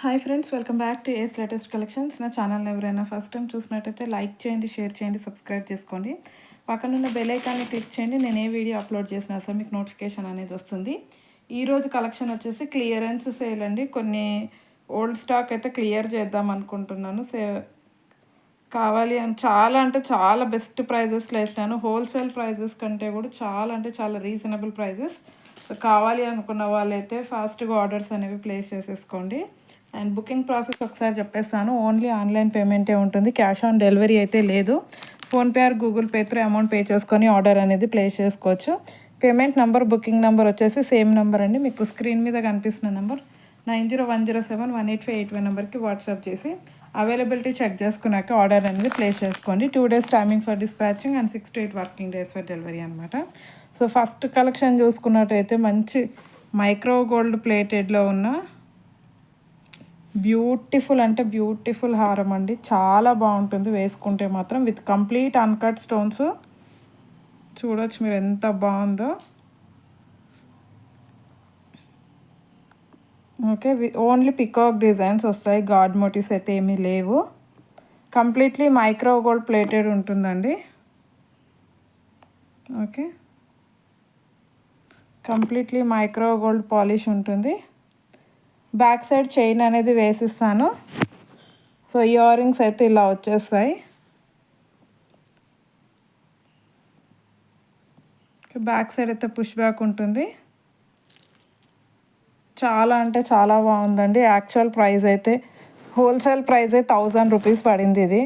Hi friends, welcome back to ace latest collections. నా ఛానల్ని ఎవరైనా ఫస్ట్ టైం చూసినట్టయితే లైక్ చేయండి, షేర్ చేయండి, సబ్స్క్రైబ్ చేసుకోండి. పక్కనున్న బెల్ ఐకాన్ని క్లిక్ చేయండి. నేను ఏ వీడియో అప్లోడ్ చేసినా సార్ మీకు నోటిఫికేషన్ అనేది వస్తుంది. ఈరోజు కలెక్షన్ వచ్చేసి క్లియరెన్స్ సేల్ అండి. కొన్ని ఓల్డ్ స్టాక్ అయితే క్లియర్ చేద్దాం అనుకుంటున్నాను. కావాలి అని చాలా అంటే చాలా బెస్ట్ ప్రైజెస్లో వేసినాను. హోల్సేల్ ప్రైజెస్ కంటే కూడా చాలా అంటే చాలా రీజనబుల్ ప్రైజెస్. కావాలి అనుకున్న వాళ్ళైతే ఫాస్ట్గా ఆర్డర్స్ అనేవి ప్లేస్ చేసేసుకోండి. అండ్ బుకింగ్ ప్రాసెస్ ఒకసారి చెప్పేస్తాను. ఓన్లీ ఆన్లైన్ పేమెంటే ఉంటుంది, క్యాష్ ఆన్ డెలివరీ అయితే లేదు. PhonePe are Google pay through amount pay చేసుకొని ఆర్డర్ అనేది ప్లేస్ చేసుకోవచ్చు. పేమెంట్ నెంబర్, బుకింగ్ నెంబర్ వచ్చేసి సేమ్ నెంబర్ అండి. మీకు స్క్రీన్ మీద కనిపిస్తున్న నెంబర్ 9010718581 నెంబర్కి వాట్సాప్ చేసి అవైలబిలిటీ చెక్ చేసుకున్నాక ఆర్డర్ అనేది ప్లేస్ చేసుకోండి. 2 days timing for dispatching and 6 to 8 working days for delivery అనమాట. సో ఫస్ట్ కలెక్షన్ చూసుకున్నట్టయితే మంచి మైక్రో గోల్డ్ ప్లేటెడ్లో ఉన్న బ్యూటిఫుల్ అంటే బ్యూటిఫుల్ హారం అండి. చాలా బాగుంటుంది వేసుకుంటే మాత్రం, విత్ కంప్లీట్ అన్కట్ స్టోన్స్. చూడొచ్చు మీరు ఎంత బాగుందో. ఓకే, ఓన్లీ పికాక్ డిజైన్స్ వస్తాయి, గాడ్ మోటివ్స్ అయితే ఏమీ లేవు. కంప్లీట్లీ మైక్రో గోల్డ్ ప్లేటెడ్ ఉంటుందండి. Okay, completely micro gold polish ఉంటుంది. బ్యాక్ సైడ్ చైన్ అనేది వేసిస్తాను. సో ఇయర్ రింగ్స్ అయితే ఇలా వచ్చేస్తాయి. బ్యాక్ సైడ్ అయితే పుష్ బ్యాక్ ఉంటుంది. చాలా అంటే చాలా బాగుందండి. యాక్చువల్ ప్రైస్ అయితే హోల్సేల్ ప్రైస్ 1000 రూపీస్ పడింది ఇది.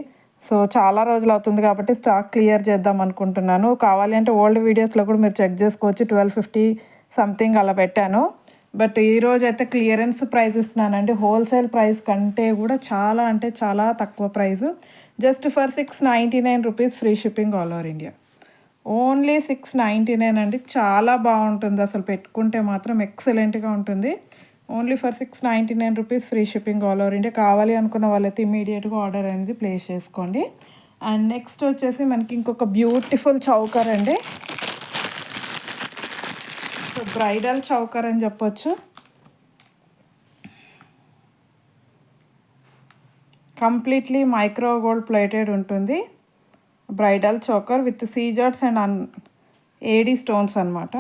సో చాలా రోజులు అవుతుంది కాబట్టి స్టాక్ క్లియర్ చేద్దాం అనుకుంటున్నాను. కావాలి అంటే ఓల్డ్ వీడియోస్లో కూడా మీరు చెక్ చేసుకోవచ్చు. 1250 సంథింగ్ అలా పెట్టాను. బట్ ఈరోజు అయితే క్లియరెన్స్ ప్రైస్ ఇస్తున్నానండి. హోల్సేల్ ప్రైస్ కంటే కూడా చాలా అంటే చాలా తక్కువ price. Just for 699 rupees, free shipping all over India. Only 699 అండి. చాలా బాగుంటుంది అసలు, పెట్టుకుంటే మాత్రం ఎక్సలెంట్గా ఉంటుంది. Only for 699 rupees, free shipping all over India. కావాలి అనుకున్న వాళ్ళైతే ఇమీడియట్గా ఆర్డర్ అనేది ప్లేస్ చేసుకోండి. అండ్ నెక్స్ట్ వచ్చేసి మనకి ఇంకొక బ్యూటిఫుల్ చౌకర్ అండి. సో బ్రైడల్ చౌకర్ అని చెప్పొచ్చు. కంప్లీట్లీ మైక్రో గోల్డ్ ప్లేటెడ్ ఉంటుంది. బ్రైడల్ చోకర్ విత్ సీజర్స్ అండ్ ఏడీ స్టోన్స్ అనమాట.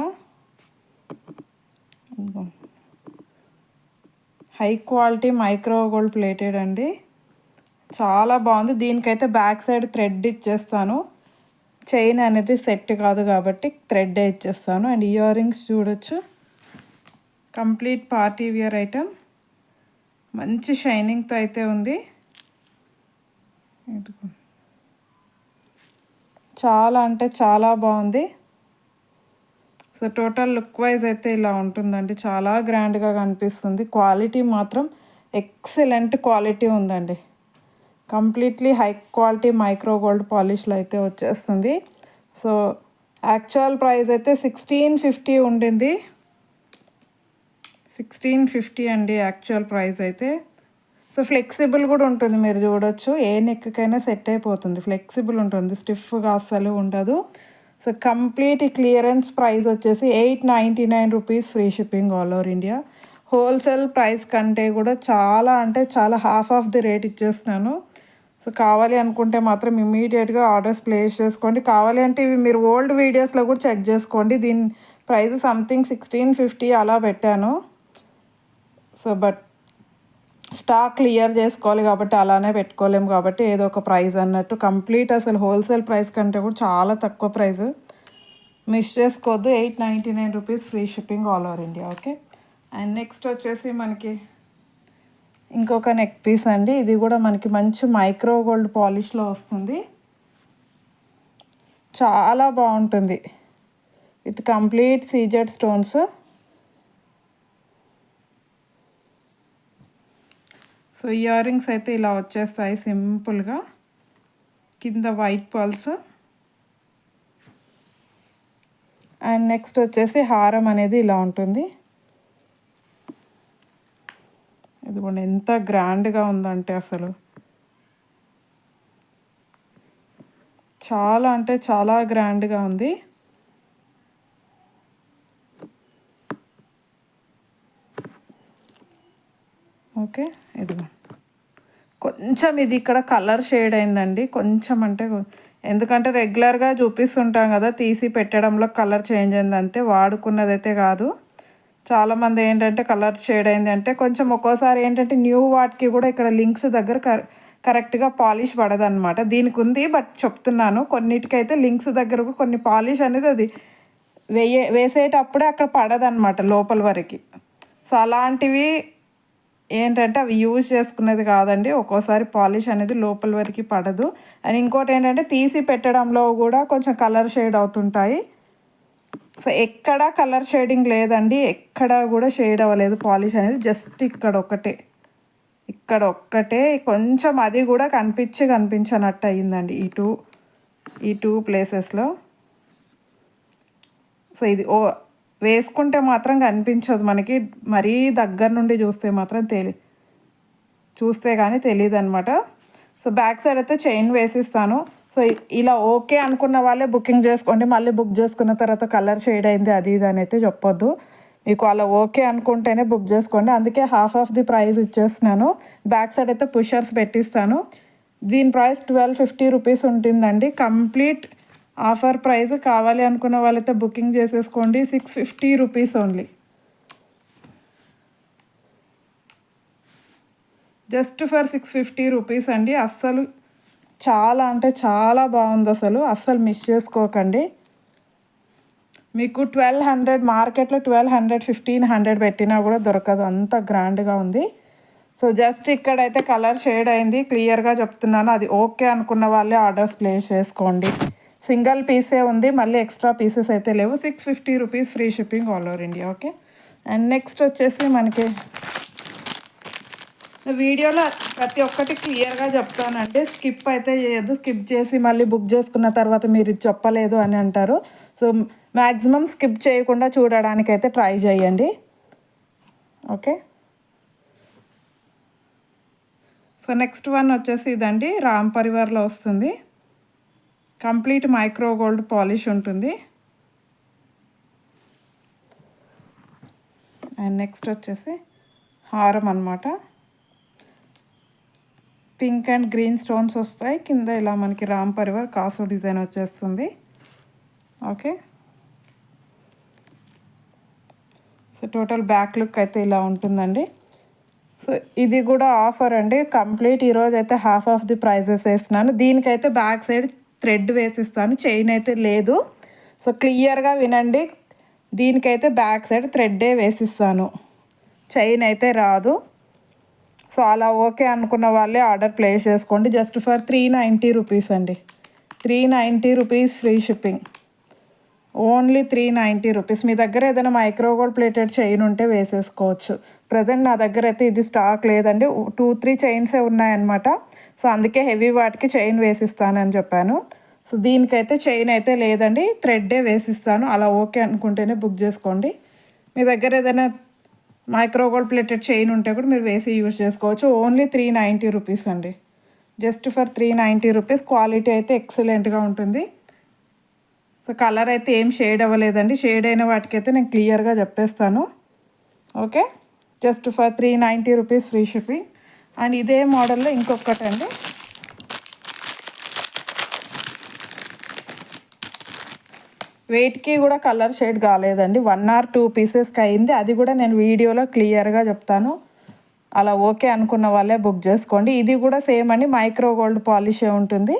High quality micro gold plated అండి. చాలా బాగుంది. దీనికైతే బ్యాక్ సైడ్ థ్రెడ్ ఇచ్చేస్తాను. చైన్ అనేది సెట్ కాదు కాబట్టి థ్రెడ్ ఇచ్చేస్తాను. అండ్ ఇయర్ రింగ్స్ చూడొచ్చు, కంప్లీట్ పార్టీ వియర్ ఐటమ్. మంచి షైనింగ్తో అయితే ఉంది. చాలా అంటే చాలా బాగుంది. సో టోటల్ లుక్ వైజ్ అయితే ఇలా ఉంటుందండి. చాలా గ్రాండ్గా కనిపిస్తుంది. క్వాలిటీ మాత్రం ఎక్సలెంట్ క్వాలిటీ ఉందండి. Completely high quality micro gold పాలిష్లో అయితే వచ్చేస్తుంది. సో యాక్చువల్ ప్రైస్ అయితే 1650 ఉండింది. 1650 అండి యాక్చువల్ ప్రైస్ అయితే. సో ఫ్లెక్సిబుల్ కూడా ఉంటుంది, మీరు చూడొచ్చు. ఏ నెక్కకైనా సెట్ అయిపోతుంది, ఫ్లెక్సిబుల్ ఉంటుంది, స్టిఫ్గా అస్సలు ఉండదు. సో కంప్లీట్ క్లియరెన్స్ ప్రైస్ వచ్చేసి 899 rupees, free shipping all over India. Wholesale price కంటే కూడా చాలా అంటే చాలా హాఫ్ ఆఫ్ ది రేట్ ఇచ్చేస్తున్నాను. సో కావాలి అనుకుంటే మాత్రం ఇమీడియట్గా ఆర్డర్స్ ప్లేస్ చేసుకోండి. కావాలి అంటే ఇవి మీరు ఓల్డ్ వీడియోస్లో కూడా చెక్ చేసుకోండి. దీని ప్రైస్ సంథింగ్ 1650 అలా పెట్టాను. సో బట్ స్టాక్ క్లియర్ చేసుకోవాలి కాబట్టి అలానే పెట్టుకోలేము కాబట్టి ఏదో ఒక ప్రైస్ అన్నట్టు. కంప్లీట్ అసలు హోల్సేల్ ప్రైస్ కంటే కూడా చాలా తక్కువ ప్రైస్. మిస్ చేసుకోవద్దు. 899 rupees, free shipping all over India. Okay, and next వచ్చేసి మనకి ఇంకొక నెక్ పీస్ అండి. ఇది కూడా మనకి మంచి మైక్రో గోల్డ్ పాలిష్లో వస్తుంది. చాలా బాగుంటుంది with complete CZ stones. So ear rings అయితే ఇలా వచ్చేస్తాయి సింపుల్గా. కింద వైట్ పర్ల్స్. అండ్ నెక్స్ట్ వచ్చేసి హారం అనేది ఇలా ఉంటుంది. ఇదిగోండి ఎంత గ్రాండ్గా ఉందంటే అసలు చాలా అంటే చాలా గ్రాండ్గా ఉంది. ఓకే, ఇదిగో కొంచెం ఇది ఇక్కడ కలర్ షేడ్ అయిందండి, కొంచెం అంటే ఎందుకంటే రెగ్యులర్గా చూపిస్తుంటాం కదా, తీసి పెట్టడంలో కలర్ చేంజ్ అయింది అంతే, వాడుకున్నదైతే కాదు. చాలామంది ఏంటంటే కలర్ షేడ్ అయింది అంటే కొంచెం ఒక్కోసారి ఏంటంటే న్యూ వాటికి కూడా ఇక్కడ లింక్స్ దగ్గర కరెక్ట్గా పాలిష్ పడదనమాట. దీనికి ఉంది బట్ చెప్తున్నాను, కొన్నిటికైతే లింక్స్ దగ్గర కొన్ని పాలిష్ అనేది అది వేసేటప్పుడే అక్కడ పడదనమాట లోపల వరకు. సో అలాంటివి ఏంటంటే అవి యూజ్ చేసుకునేది కాదండి, ఒక్కోసారి పాలిష్ అనేది లోపల వరకు పడదు. అండ్ ఇంకోటి ఏంటంటే తీసి పెట్టడంలో కూడా కొంచెం కలర్ షేడ్ అవుతుంటాయి. సో ఎక్కడ కలర్ షేడింగ్ లేదండి, ఎక్కడ కూడా షేడ్ అవ్వలేదు పాలిష్ అనేది, జస్ట్ ఇక్కడ ఒక్కటే కొంచెం, అది కూడా కనిపించనట్టు అయ్యిందండి ఈ టూ ప్లేసెస్లో. సో ఇది వేసుకుంటే మాత్రం కనిపించదు మనకి, మరీ దగ్గర నుండి చూస్తే కానీ తెలియదు అనమాట. సో బ్యాక్ సైడ్ అయితే చైన్ వేసిస్తాను. సో ఇలా ఓకే అనుకున్న వాళ్ళే బుకింగ్ చేసుకోండి, మళ్ళీ బుక్ చేసుకున్న తర్వాత కలర్ షేడ్ అయింది అది ఇది అని అయితే చెప్పొద్దు. మీకు అలా ఓకే అనుకుంటేనే బుక్ చేసుకోండి, అందుకే హాఫ్ ఆఫ్ ది ప్రైస్ ఇచ్చేస్తున్నాను. బ్యాక్ సైడ్ అయితే పుషర్స్ పెట్టిస్తాను. దీని ప్రైస్ 1250 రూపీస్ ఉంటుందండి, కంప్లీట్ ఆఫర్ ప్రైస్. కావాలి అనుకున్న వాళ్ళైతే బుకింగ్ చేసేసుకోండి, 650 rupees only, just for 650 rupees అండి. అస్సలు చాలా అంటే చాలా బాగుంది, అస్సలు మిస్ చేసుకోకండి. మీకు 1200 మార్కెట్లో 1200 1500 పెట్టినా కూడా దొరకదు, అంత గ్రాండ్గా ఉంది. సో జస్ట్ ఇక్కడైతే కలర్ షేడ్ అయింది, క్లియర్గా చెప్తున్నాను. అది ఓకే అనుకున్న వాళ్ళే ఆర్డర్స్ ప్లేస్ చేసుకోండి. సింగిల్ పీసే ఉంది, మళ్ళీ ఎక్స్ట్రా పీసెస్ అయితే లేవు. 650 rupees, free shipping all over India. Okay, and next వచ్చేసి మనకి వీడియోలో ప్రతి ఒక్కటి క్లియర్గా చెప్తానంటే స్కిప్ అయితే చేయొద్దు. స్కిప్ చేసి మళ్ళీ బుక్ చేసుకున్న తర్వాత మీరు ఇది చెప్పలేదు అని అంటారు. సో మ్యాక్సిమం స్కిప్ చేయకుండా చూడడానికైతే ట్రై చేయండి. ఓకే, సో నెక్స్ట్ వన్ వచ్చేసి ఇదండి, రామ్ పరివార్లో వస్తుంది, కంప్లీట్ మైక్రో గోల్డ్ పాలిష్ ఉంటుంది. అండ్ నెక్స్ట్ వచ్చేసి హారం అనమాట, పింక్ అండ్ గ్రీన్ స్టోన్స్ వస్తాయి, కింద ఇలా మనకి రామ్ పరివార్ కాసు డిజైన్ వచ్చేస్తుంది. Okay, so total back look అయితే ఇలా ఉంటుందండి. సో ఇది కూడా ఆఫర్ అండి, కంప్లీట్ ఈరోజు అయితే హాఫ్ ఆఫ్ ది ప్రైజెస్ వేస్తున్నాను. దీనికైతే బ్యాక్ సైడ్ థ్రెడ్ వేసిస్తాను, చైన్ అయితే లేదు. సో క్లియర్గా వినండి, దీనికైతే బ్యాక్ సైడ్ థ్రెడ్డే వేసిస్తాను, చైన్ అయితే రాదు. సో అలా ఓకే అనుకున్న వాళ్ళే ఆర్డర్ ప్లేస్ చేసుకోండి, జస్ట్ ఫర్ 390 రూపీస్ అండి, 390 rupees free shipping, only 390 rupees. మీ దగ్గర ఏదైనా మైక్రో గోల్డ్ ప్లేటెడ్ చైన్ ఉంటే వేసేసుకోవచ్చు. ప్రజెంట్ నా దగ్గర అయితే ఇది స్టాక్ లేదండి, 2-3 చైన్సే ఉన్నాయన్నమాట. సో అందుకే హెవీ వాటికి చైన్ వేసిస్తానని చెప్పాను. సో దీనికైతే చైన్ అయితే లేదండి, థ్రెడ్డే వేసిస్తాను. అలా ఓకే అనుకుంటేనే బుక్ చేసుకోండి. మీ దగ్గర ఏదైనా మైక్రో గోల్డ్ ప్లేటెడ్ చైన్ ఉంటే కూడా మీరు వేసి యూజ్ చేసుకోవచ్చు. ఓన్లీ 390 రూపీస్ అండి, జస్ట్ ఫర్ 390 రూపీస్. క్వాలిటీ అయితే ఎక్సలెంట్గా ఉంటుంది. సో కలర్ అయితే ఏం షేడ్ అవ్వలేదండి, షేడ్ అయిన వాటికైతే నేను క్లియర్గా చెప్పేస్తాను. Okay, just for 390 rupees free shipping. And ఇదే మోడల్లో ఇంకొకటి అండి, వెయిట్కి కూడా కలర్ షేడ్ కాలేదండి, 1 or 2 పీసెస్కి అయింది. అది కూడా నేను వీడియోలో క్లియర్గా చెప్తాను, అలా ఓకే అనుకున్న వాళ్ళే బుక్ చేసుకోండి. ఇది కూడా సేమ్ అండి, మైక్రో గోల్డ్ పాలిషే ఉంటుంది.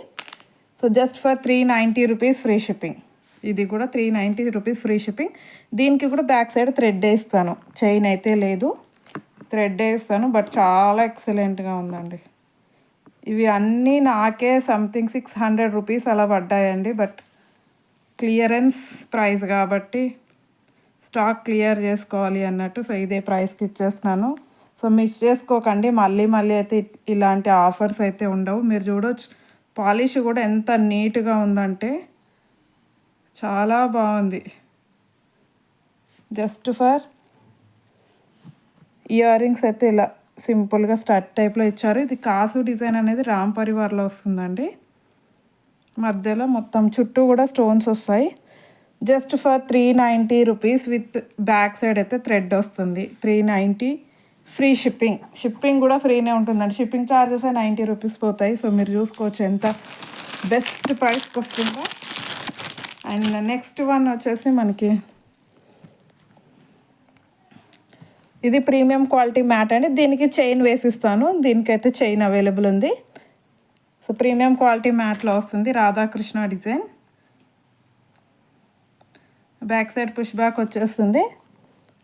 So just for 390 rupees free shipping. ఇది కూడా 390 రూపీస్ ఫ్రీ షిప్పింగ్. దీనికి కూడా బ్యాక్ సైడ్ థ్రెడ్ వేస్తాను, చైన్ అయితే లేదు, థ్రెడ్ వేస్తాను. బట్ చాలా ఎక్సలెంట్గా ఉందండి. ఇవి అన్నీ నాకే సంథింగ్ 600 రూపీస్ అలా పడ్డాయండి. బట్ క్లియరెన్స్ ప్రైస్ కాబట్టి స్టాక్ క్లియర్ చేసుకోవాలి అన్నట్టు, సో ఇదే ప్రైస్కి ఇచ్చేస్తున్నాను. సో మిస్ చేసుకోకండి, మళ్ళీ అయితే ఇలాంటి ఆఫర్స్ అయితే ఉండవు. మీరు చూడవచ్చు పాలిష్ కూడా ఎంత నీట్గా ఉందంటే చాలా బాగుంది. జస్ట్ ఫర్ ఇయర్ రింగ్స్ అయితే ఇలా సింపుల్గా స్టడ్ టైప్లో ఇచ్చారు. ఇది కాసు డిజైన్ అనేది రామ్ పరివార్లో వస్తుందండి, మధ్యలో మొత్తం చుట్టూ కూడా స్టోన్స్ వస్తాయి. Just for 390 rupees with back side అయితే థ్రెడ్ వస్తుంది, 390 ఫ్రీ షిప్పింగ్ కూడా ఫ్రీనే ఉంటుందండి. షిప్పింగ్ ఛార్జెస్ 90 రూపీస్ పోతాయి. సో మీరు చూసుకోవచ్చు ఎంత బెస్ట్ ప్రైస్కి వస్తుందో. అండ్ నెక్స్ట్ వన్ వచ్చేసి మనకి ఇది ప్రీమియం క్వాలిటీ మ్యాట్ అండి. దీనికి చైన్ వేసిస్తాను. దీనికైతే చైన్ అవైలబుల్ ఉంది. సో ప్రీమియం క్వాలిటీ మ్యాట్లో వస్తుంది. Radhakrishna design. Back side push back వచ్చేస్తుంది.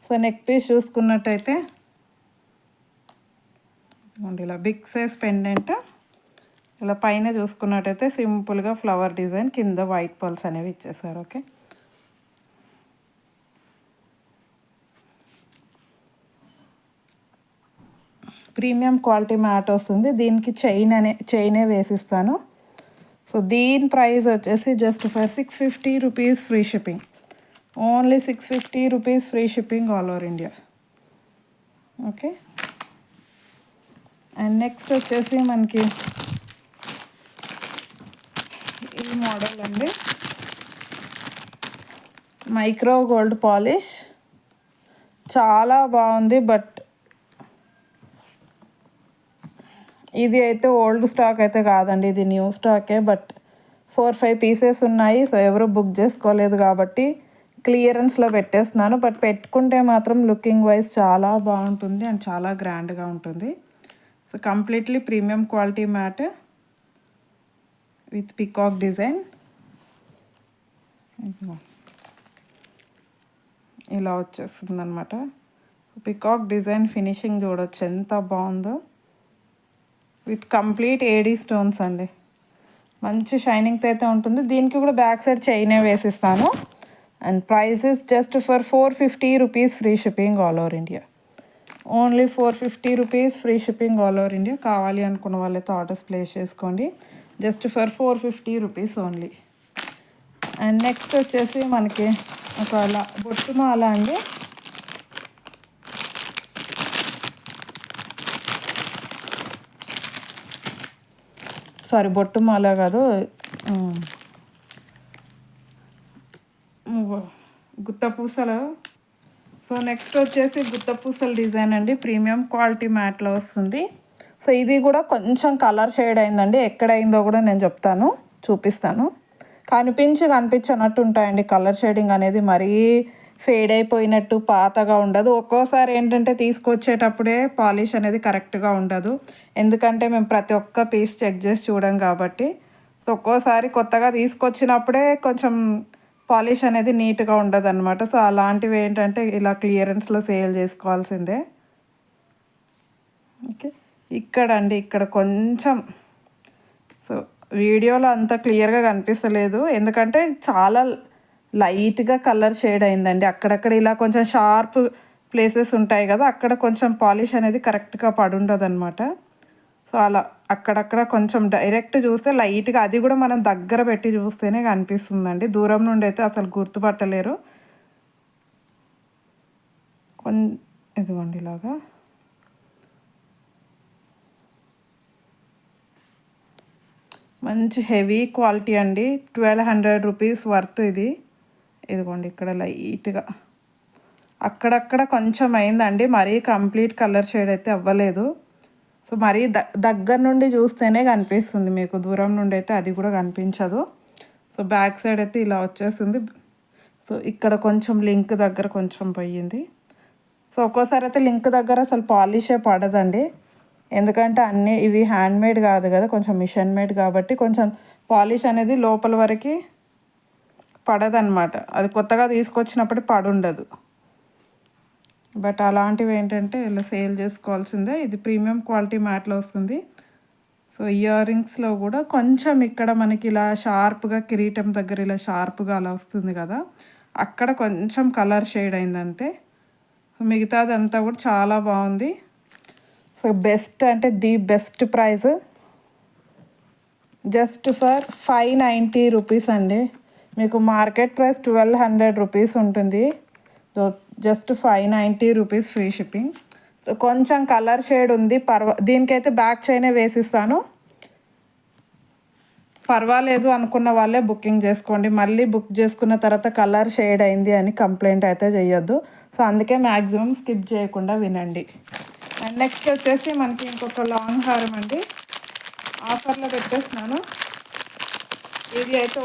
సో నెక్ పీస్ చూసుకున్నట్టయితే ఇలా బిగ్ సైజ్ పెండెంట్, ఇలా పైన చూసుకున్నట్టయితే సింపుల్గా ఫ్లవర్ డిజైన్, కింద వైట్ పల్స్ అనేవి ఇచ్చేసారు. ఓకే, ప్రీమియం క్వాలిటీ మ్యాట్ వస్తుంది. దీనికి చైనే వేసిస్తాను. సో దీని ప్రైస్ వచ్చేసి just for 650 rupees free shipping. Only 650 rupees free shipping all over India. Okay, and next వచ్చేసి మనకి ఈ మోడల్ అండి, మైక్రో గోల్డ్ పాలిష్. చాలా బాగుంది. బట్ ఇది అయితే ఓల్డ్ స్టాక్ అయితే కాదండి, ఇది న్యూ స్టాకే. బట్ 4-5 పీసెస్ ఉన్నాయి. సో ఎవరు బుక్ చేసుకోలేదు కాబట్టి క్లియరెన్స్లో పెట్టేస్తున్నాను. బట్ పెట్టుకుంటే మాత్రం లుకింగ్ వైజ్ చాలా బాగుంటుంది అండ్ చాలా గ్రాండ్గా ఉంటుంది. So completely premium quality matte with peacock design. ఇలా వచ్చేస్తుంది అనమాట. పికాక్ డిజైన్ ఫినిషింగ్ చూడవచ్చు ఎంత బాగుందో. విత్ కంప్లీట్ ఏడీ స్టోన్స్ అండి. మంచి షైనింగ్తో అయితే ఉంటుంది. దీనికి కూడా బ్యాక్ సైడ్ చైనే వేసిస్తాను. And price is just for 450 rupees free shipping all over India. Only 450 rupees free shipping all over India. కావాలి అనుకున్న వాళ్ళైతే ఆర్డర్స్ ప్లేస్ చేసుకోండి. Just for 450 rupees only. And next వచ్చేసి మనకి ఒక బొట్టు మాల అండి. సారీ, బొట్టు మాల కాదు, గుత్తపూసలు. సో నెక్స్ట్ వచ్చేసి గుత్తపూసల డిజైన్ అండి, ప్రీమియం క్వాలిటీ మ్యాట్లో వస్తుంది. సో ఇది కూడా కొంచెం కలర్ షేడ్ అయిందండి. ఎక్కడైందో కూడా నేను చూపిస్తాను. కనిపించనట్టు ఉంటాయండి. కలర్ షేడింగ్ అనేది మరీ ఫేడ్ అయిపోయినట్టు పాతగా ఉండదు. ఒక్కోసారి ఏంటంటే తీసుకొచ్చేటప్పుడే పాలిష్ అనేది కరెక్ట్గా ఉండదు. ఎందుకంటే మేము ప్రతి ఒక్క పీస్ చెక్ చేసి చూడం కాబట్టి. సో ఒక్కోసారి కొత్తగా తీసుకొచ్చినప్పుడే కొంచెం పాలిష్ అనేది నీట్గా ఉండదు అనమాట. సో అలాంటివి ఏంటంటే ఇలా క్లియరెన్స్లో సేల్ చేసుకోవాల్సిందే. ఓకే, ఇక్కడ కొంచెం సో వీడియోలో అంత క్లియర్గా కనిపిస్తలేదు, ఎందుకంటే చాలా లైట్గా కలర్ షేడ్ అయిందండి. అక్కడక్కడ ఇలా కొంచెం షార్ప్ ప్లేసెస్ ఉంటాయి కదా, అక్కడ కొంచెం పాలిష్ అనేది కరెక్ట్గా పడుండదు అనమాట. సో అలా అక్కడక్కడ కొంచెం డైరెక్ట్ చూస్తే లైట్గా, అది కూడా మనం దగ్గర పెట్టి చూస్తేనే కనిపిస్తుందండి. దూరం నుండి అయితే అసలు గుర్తుపట్టలేరు. ఇదిగోండి ఇలాగా మంచి హెవీ క్వాలిటీ అండి. 1200 రూపీస్ వర్త్ ఇది. ఇదిగోండి ఇక్కడ లైట్గా అక్కడక్కడ కొంచెం అయిందండి, మరీ కంప్లీట్ కలర్ షేడ్ అయితే అవ్వలేదు. సో మరీ దగ్గర నుండి చూస్తేనే కనిపిస్తుంది మీకు, దూరం నుండి అయితే అది కూడా కనిపించదు. సో బ్యాక్ సైడ్ అయితే ఇలా వచ్చేస్తుంది. సో ఇక్కడ కొంచెం లింక్ దగ్గర కొంచెం పోయింది. సో ఒక్కోసారి అయితే లింక్ దగ్గర అసలు పాలిషే పడదండి, ఎందుకంటే అన్నీ ఇవి హ్యాండ్మేడ్ కాదు కదా, కొంచెం మిషన్ మేడ్ కాబట్టి కొంచెం పాలిష్ అనేది లోపల వరకు పడదన్నమాట. అది కొత్తగా తీసుకొచ్చినప్పుడు పడుండదు. బట్ అలాంటివి ఏంటంటే ఇలా సేల్ చేసుకోవాల్సిందే. ఇది ప్రీమియం క్వాలిటీ మ్యాట్లో వస్తుంది. సో ఇయర్ రింగ్స్లో కూడా కొంచెం ఇక్కడ మనకి ఇలా షార్ప్గా కిరీటం దగ్గర ఇలా షార్ప్గా అలా వస్తుంది కదా, అక్కడ కొంచెం కలర్ షేడ్ అయిందంతే. మిగతాదంతా కూడా చాలా బాగుంది. సో బెస్ట్ అంటే the best price just for 590 rupees అండి. మీకు మార్కెట్ ప్రైస్ 1200 రూపీస్ ఉంటుంది. So just 590 rupees free shipping. So కొంచెం కలర్ షేడ్ ఉంది, దీనికైతే బ్యాక్ చైనే వేసిస్తాను. పర్వాలేదు అనుకున్న వాళ్ళే బుకింగ్ చేసుకోండి. మళ్ళీ బుక్ చేసుకున్న తర్వాత కలర్ షేడ్ అయింది అని కంప్లైంట్ అయితే చేయొద్దు. సో అందుకే మ్యాక్సిమం స్కిప్ చేయకుండా వినండి. అండ్ నెక్స్ట్ వచ్చేసి మనకి ఇంకొక లాంగ్ హారం అండి, ఆఫర్లో పెట్టేస్తున్నాను. ఇది అయితే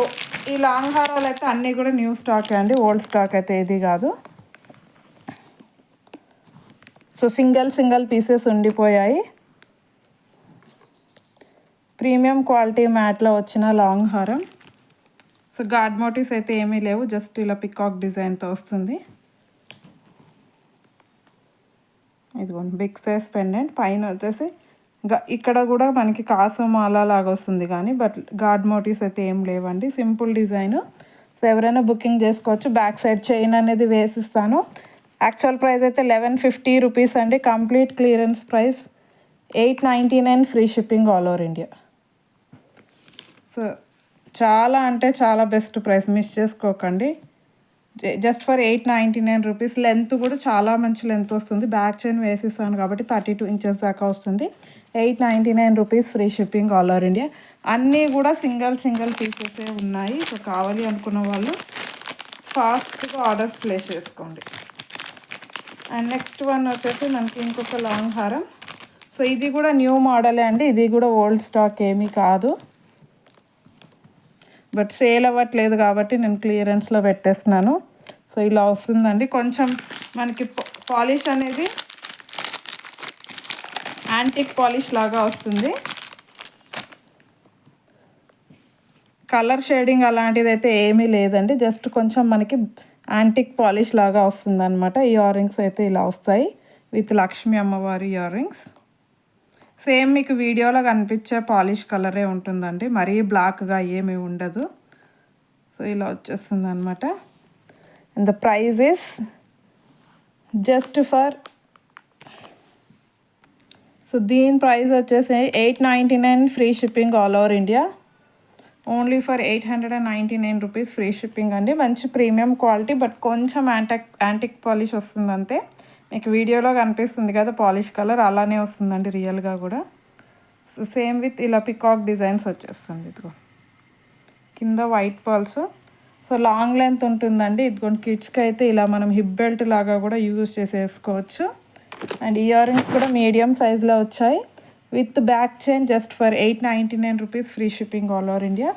ఈ లాంగ్ హారాలు అయితే అన్నీ కూడా న్యూ స్టాకే అండి, ఓల్డ్ స్టాక్ అయితే ఏది కాదు. సో సింగిల్ పీసెస్ ఉండిపోయాయి. ప్రీమియం క్వాలిటీ మ్యాట్లో వచ్చిన లాంగ్ హారం. సో గాడ్ మోటివ్స్ అయితే ఏమీ లేవు, జస్ట్ ఇలా పికాక్ డిజైన్తో వస్తుంది. ఇదిగోండి బిగ్ సైజ్ పెండెంట్, పైన వచ్చేసి ఇక్కడ కూడా మనకి కాసు మాల లాగా వస్తుంది కానీ బట్ గాడ్ మోటివ్స్ అయితే ఏం లేవండి, సింపుల్ డిజైన్. సో ఎవరైనా బుకింగ్ చేసుకోవచ్చు. బ్యాక్ సైడ్ చైన్ అనేది వేసిస్తాను. యాక్చువల్ ప్రైస్ అయితే 1150 రూపీస్ అండి, complete clearance price 899 free shipping all over India. So చాలా అంటే చాలా బెస్ట్ ప్రైస్, మిస్ చేసుకోకండి. Just for 899 rupees. లెంత్ కూడా చాలా మంచి లెంత్ వస్తుంది, బ్యాక్ చైన్ వేసిస్తాను కాబట్టి 32 ఇంచెస్ దాకా వస్తుంది. 899 rupees free shipping all over India. అన్నీ కూడా సింగిల్ పీసెసే ఉన్నాయి. సో కావాలి అనుకున్న వాళ్ళు ఫాస్ట్గా ఆర్డర్స్ ప్లేస్ చేసుకోండి. అండ్ నెక్స్ట్ వన్ వచ్చేసి మనకి ఇంకొక లాంగ్ హారం. సో ఇది కూడా న్యూ మోడలే అండి, ఇది కూడా ఓల్డ్ స్టాక్ ఏమీ కాదు, బట్ సేల్ అవ్వట్లేదు కాబట్టి నేను క్లియరెన్స్లో పెట్టేస్తున్నాను. సో ఇలా వస్తుందండి. కొంచెం మనకి పాలిష్ అనేది యాంటిక్ పాలిష్ లాగా వస్తుంది. కలర్ షేడింగ్ అలాంటిది అయితే ఏమీ లేదండి, జస్ట్ కొంచెం మనకి యాంటిక్ పాలిష్ లాగా వస్తుంది అనమాట. ఈ ఇయర్ రింగ్స్ అయితే ఇలా వస్తాయి విత్ లక్ష్మీ అమ్మవారి ఇయర్ రింగ్స్. సేమ్ మీకు వీడియోలో కనిపించే పాలిష్ కలరే ఉంటుందండి, మరీ బ్లాక్గా ఏమీ ఉండదు. సో ఇలా వచ్చేస్తుంది అనమాట. And the price is just for, so దీని ప్రైస్ వచ్చేసి 899 free shipping all over India. Only for 899 rupees free shipping అండి. మంచి ప్రీమియం క్వాలిటీ, బట్ కొంచెం యాంటిక్ పాలిష్ వస్తుంది అంతే. మీకు వీడియోలో కనిపిస్తుంది కదా పాలిష్ కలర్, అలానే వస్తుందండి రియల్గా కూడా. సో సేమ్ విత్ ఇలా పికాక్ డిజైన్స్ వచ్చేస్తుంది. ఇదిగో కింద white pearls. So long length ఉంటుందండి. ఇదిగోండి కిడ్స్కి అయితే ఇలా మనం హిప్ బెల్ట్ లాగా కూడా యూజ్ చేసేసుకోవచ్చు. అండ్ ఇయర్ రింగ్స్ కూడా మీడియం సైజ్లో వచ్చాయి with back chain just for 899 rupees free shipping all over India.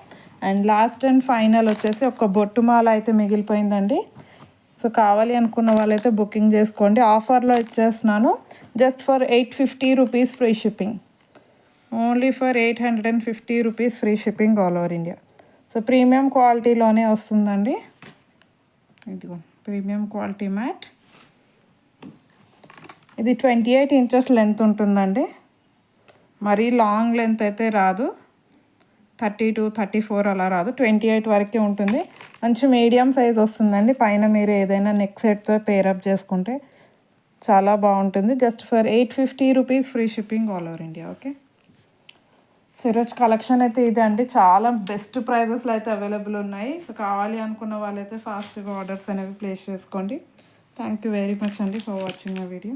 And last and final వచ్చేసి ఒక బొట్టుమాల అయితే మిగిలిపోయిందండి. సో కావాలి అనుకున్న వాళ్ళైతే బుకింగ్ చేసుకోండి, ఆఫర్లో ఇచ్చేస్తున్నాను. Just for 850 rupees free shipping, only for 850 rupees free shipping all over India. So premium క్వాలిటీలోనే వస్తుందండి. ఇదిగో ప్రీమియం క్వాలిటీ మ్యాట్. ఇది 28 ఇంచెస్ లెంత్ ఉంటుందండి, మరీ లాంగ్ లెంత్ అయితే రాదు, 32, 34 అలా రాదు, 28 వరకే ఉంటుంది. మంచి మీడియం సైజ్ వస్తుందండి. పైన మీరు ఏదైనా నెక్ సెట్తో పేరప్ చేసుకుంటే చాలా బాగుంటుంది. Just for 850 rupees free shipping all over India. Okay, so ఈరోజు కలెక్షన్ అయితే ఇదే అండి, చాలా బెస్ట్ ప్రైజెస్లో అయితే అవైలబుల్ ఉన్నాయి. సో కావాలి అనుకున్న వాళ్ళైతే ఫాస్ట్గా ఆర్డర్స్ అనేవి ప్లేస్ చేసుకోండి. థ్యాంక్ యూ వెరీ మచ్ అండి ఫర్ వాచింగ్ మై వీడియో.